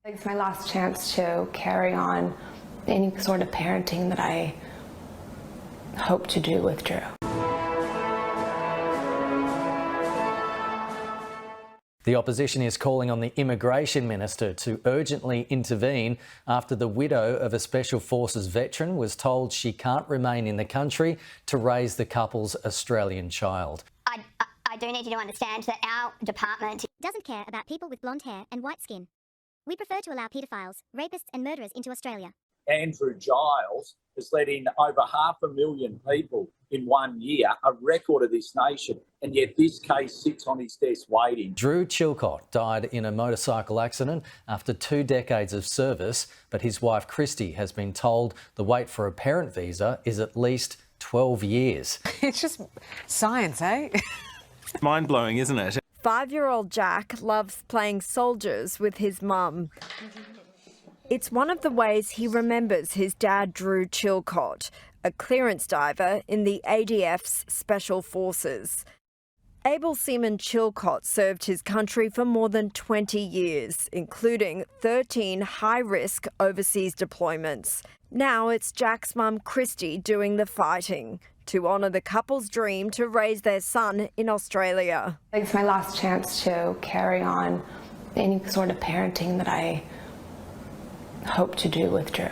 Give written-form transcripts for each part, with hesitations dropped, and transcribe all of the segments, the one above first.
It's my last chance to carry on any sort of parenting that I hope to do with Drew. The opposition is calling on the immigration minister to urgently intervene after the widow of a Special Forces veteran was told she can't remain in the country to raise the couple's Australian child. I do need you to understand that our department doesn't care about people with blonde hair and white skin. We prefer to allow paedophiles, rapists and murderers into Australia. Andrew Giles has let in over 500,000 people in 1 year, a record of this nation, and yet this case sits on his desk waiting. Drew Chilcott died in a motorcycle accident after 2 decades of service, but his wife Christy has been told the wait for a parent visa is at least 12 years. It's just science, eh? Mind-blowing, isn't it? 5-year-old Jack loves playing soldiers with his mum. It's one of the ways he remembers his dad, Drew Chilcott, a clearance diver in the ADF's Special Forces. Able Seaman Chilcott served his country for more than 20 years, including 13 high-risk overseas deployments. Now it's Jack's mum, Christy, doing the fighting to honour the couple's dream to raise their son in Australia. It's my last chance to carry on any sort of parenting that I hope to do with Drew.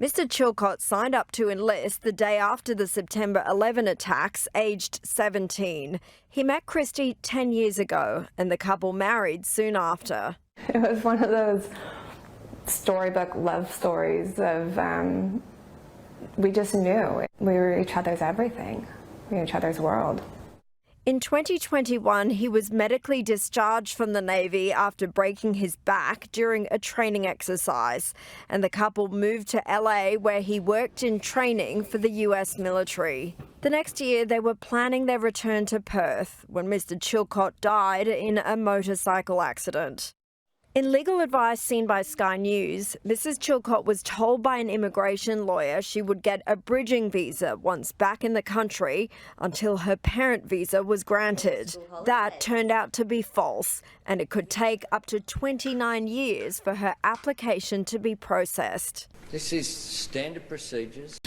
Mr. Chilcott signed up to enlist the day after the September 11 attacks, aged 17. He met Christy 10 years ago and the couple married soon after. It was one of those storybook love stories of, we just knew. We were each other's everything. We were each other's world. In 2021, he was medically discharged from the Navy after breaking his back during a training exercise, and the couple moved to LA where he worked in training for the US military. The next year, they were planning their return to Perth when Mr. Chilcott died in a motorcycle accident. In legal advice seen by Sky News, Mrs. Chilcott was told by an immigration lawyer she would get a bridging visa once back in the country until her parent visa was granted. That turned out to be false, and it could take up to 29 years for her application to be processed. This is standard procedures.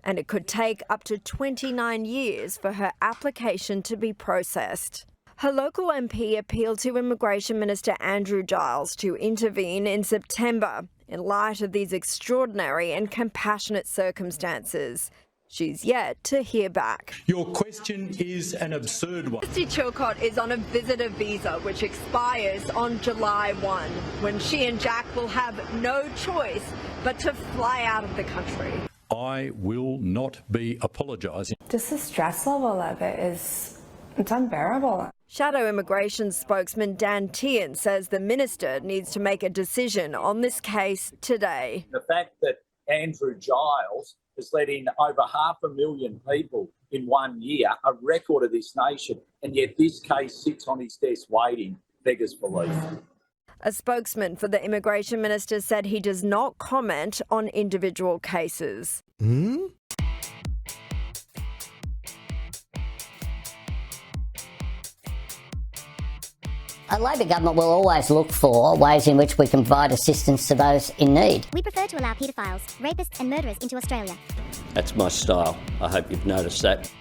And it could take up to 29 years for her application to be processed. Her local MP appealed to Immigration Minister Andrew Giles to intervene in September in light of these extraordinary and compassionate circumstances. She's yet to hear back. Your question is an absurd one. Christy Chilcott is on a visitor visa which expires on July 1, when she and Jack will have no choice but to fly out of the country. I will not be apologising. Just the stress level of it it's unbearable. Shadow Immigration spokesman Dan Tehan says the minister needs to make a decision on this case today. The fact that Andrew Giles has let in over 500,000 people in 1 year, a record of this nation, and yet this case sits on his desk waiting, beggars belief. A spokesman for the Immigration Minister said he does not comment on individual cases. a Labor government will always look for ways in which we can provide assistance to those in need. We prefer to allow paedophiles, rapists and murderers into Australia. That's my style. I hope you've noticed that.